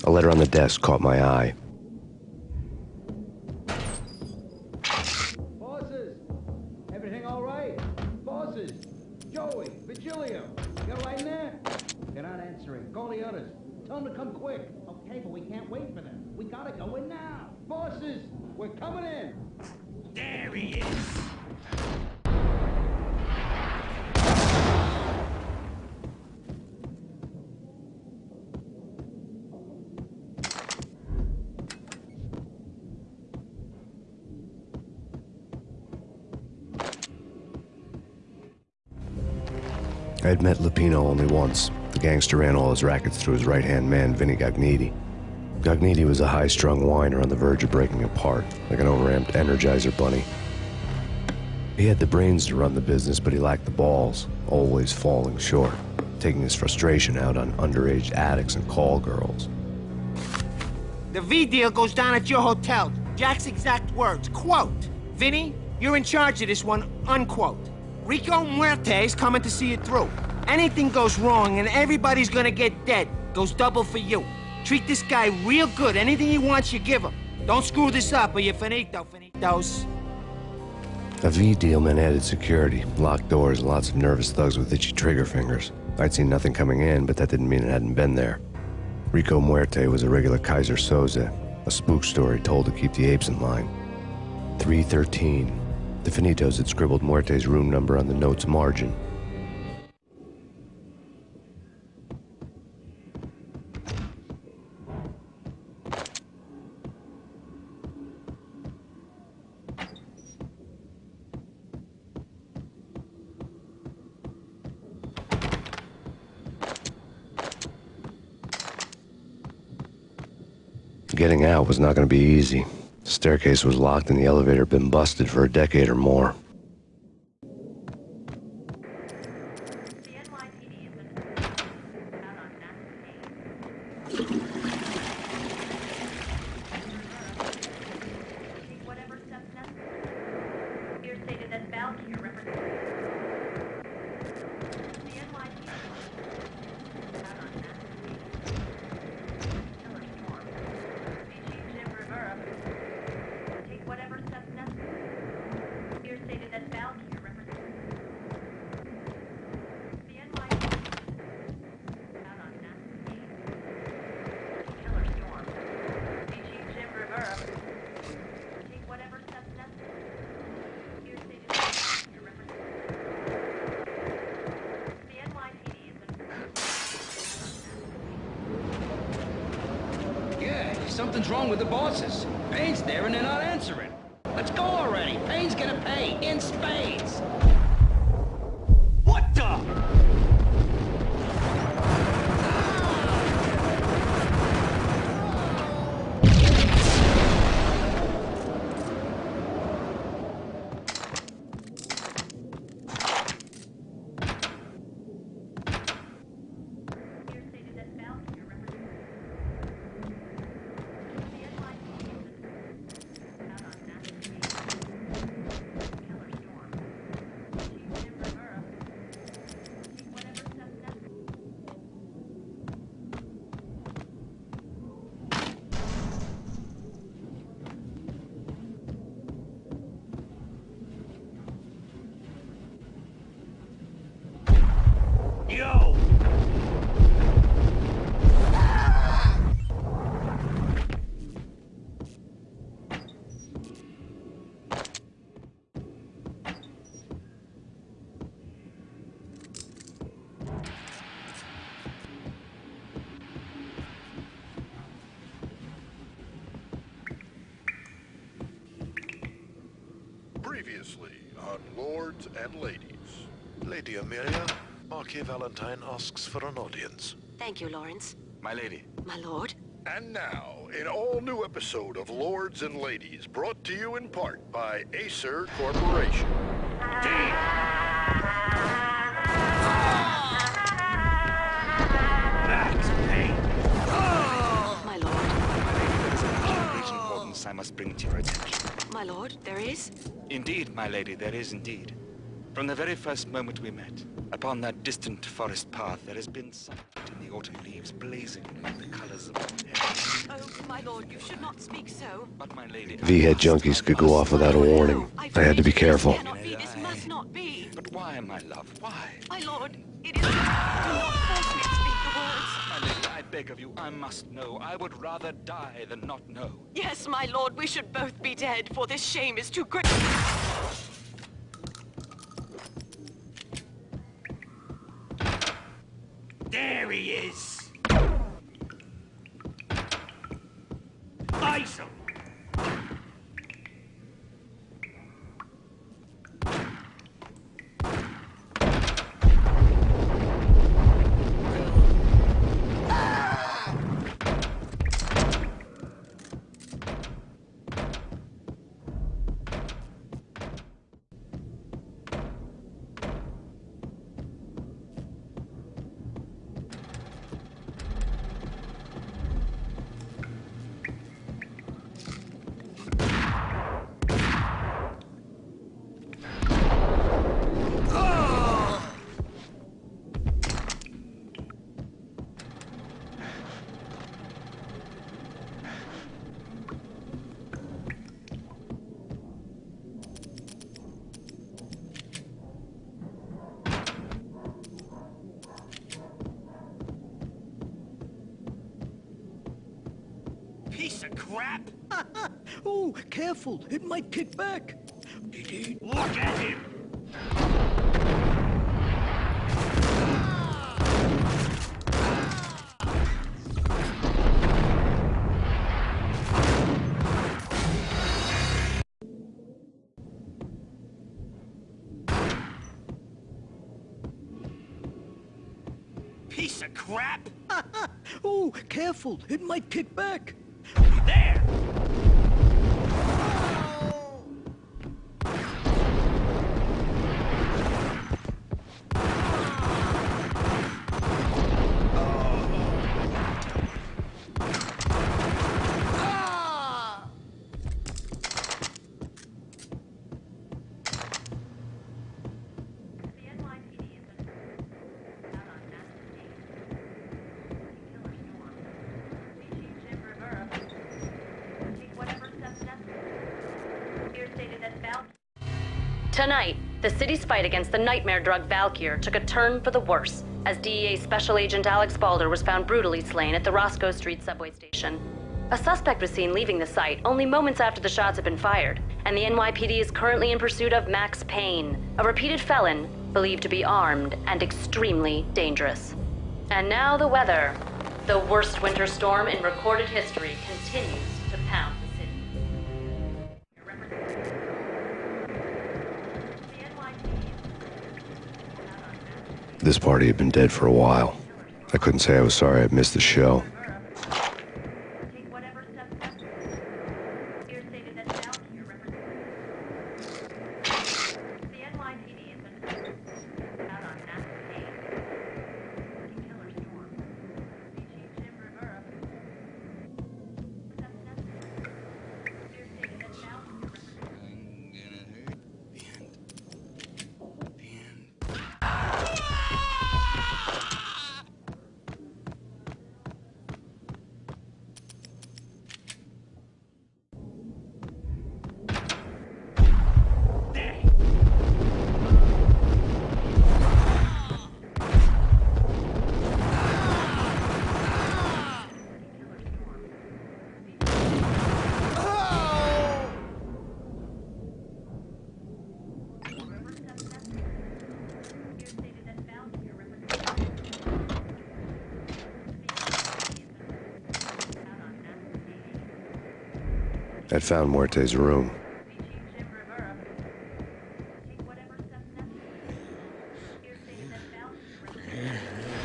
A letter on the desk caught my eye. Bosses! Everything all right? Bosses! Joey! Vigilio! You all right in there? They're not answering. Call the others. Tell them to come quick. Okay, but we can't wait for them. We gotta go in now. Bosses! We're coming in! There he is! I had met Lupino only once. The gangster ran all his rackets through his right-hand man, Vinny Gagniti. Gagniti was a high-strung whiner on the verge of breaking apart, like an overamped Energizer bunny. He had the brains to run the business, but he lacked the balls, always falling short, taking his frustration out on underage addicts and call girls. The V deal goes down at your hotel. Jack's exact words, quote, "Vinny, you're in charge of this one," unquote. Rico Muerte's coming to see it through. Anything goes wrong and everybody's gonna get dead. Goes double for you. Treat this guy real good. Anything he wants, you give him. Don't screw this up or you're finito, finitos. A V deal meant added security, locked doors, and lots of nervous thugs with itchy trigger fingers. I'd seen nothing coming in, but that didn't mean it hadn't been there. Rico Muerte was a regular Kaiser Soze, a spook story told to keep the apes in line. 313. The Finitos had scribbled Muerte's room number on the note's margin. Getting out was not going to be easy. The staircase was locked and the elevator had been busted for a decade or more. Something's wrong with the bosses. Payne's there and they're not answering. Let's go already. Payne's gonna pay in spades. What the? Yo! Previously on Lords and Ladies. Lady Amelia, Marquis Valentine asks for an audience. Thank you, Lawrence. My lady. My lord. And now, an all-new episode of Lords and Ladies, brought to you in part by Acer Corporation. Max Payne. My lord. There is a matter of great importance I must bring to your attention. My lord, there is? Indeed, my lady, there is indeed. From the very first moment we met, upon that distant forest path, there has been sunlight in the autumn leaves blazing like the colors of heaven. Oh, my lord, you should not speak so. But my lady, V-head junkies could go off without a warning. I had to be careful. This cannot be. This must not be. But why, my love? Why? My lord, it is... Do not force me to speak the words. My lady, I beg of you, I must know. I would rather die than not know. Yes, my lord, we should both be dead, for this shame is too great. There he is! Ice him! Piece of crap! Oh, careful. It might kick back. Look at him! Piece of crap! Oh, careful. It might kick back. There! Tonight, the city's fight against the nightmare drug Valkyr took a turn for the worse as DEA Special Agent Alex Balder was found brutally slain at the Roscoe Street subway station. A suspect was seen leaving the site only moments after the shots had been fired, and the NYPD is currently in pursuit of Max Payne, a repeated felon believed to be armed and extremely dangerous. And now the weather. The worst winter storm in recorded history continues to pound the city. This party had been dead for a while. I couldn't say I was sorry I'd missed the show. I'd found Muerte's room.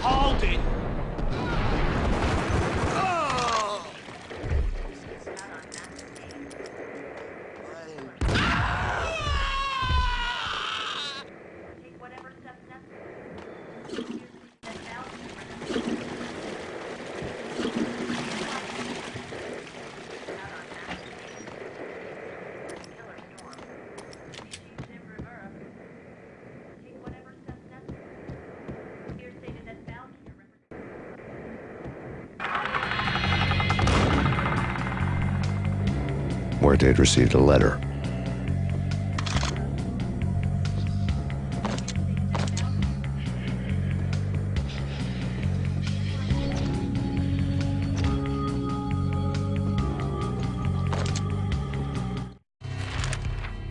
Hold it! Muerte had received a letter.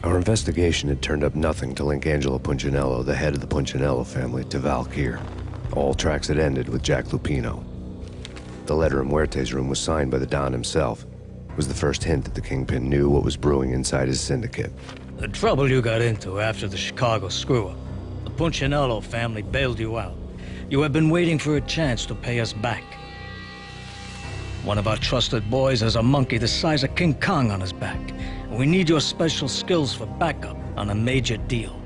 Our investigation had turned up nothing to link Angelo Punchinello, the head of the Punchinello family, to Valkyr. All tracks had ended with Jack Lupino. The letter in Muerte's room was signed by the Don himself. It was the first hint that the Kingpin knew what was brewing inside his syndicate. The trouble you got into after the Chicago screw-up. The Punchinello family bailed you out. You have been waiting for a chance to pay us back. One of our trusted boys has a monkey the size of King Kong on his back. We need your special skills for backup on a major deal.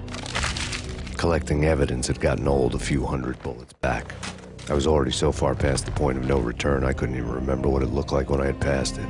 Collecting evidence had gotten old a few hundred bullets back. I was already so far past the point of no return, I couldn't even remember what it looked like when I had passed it.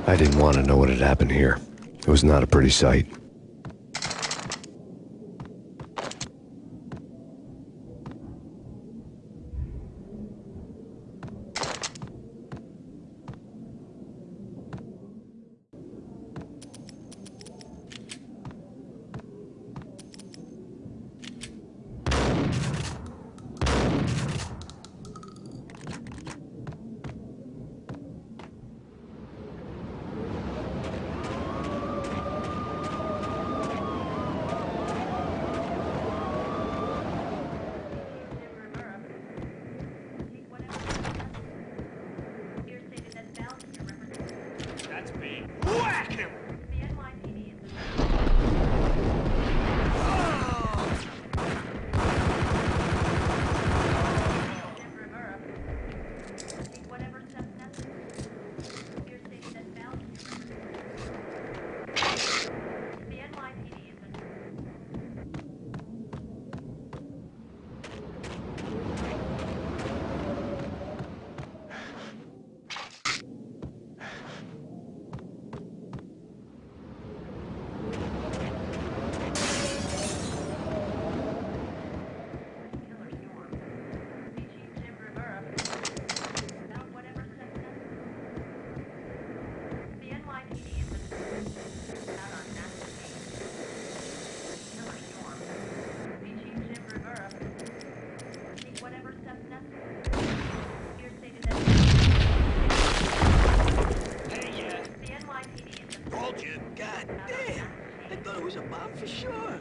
I didn't want to know what had happened here. It was not a pretty sight. That's me. Whack him! God damn! I thought it was a bomb for sure.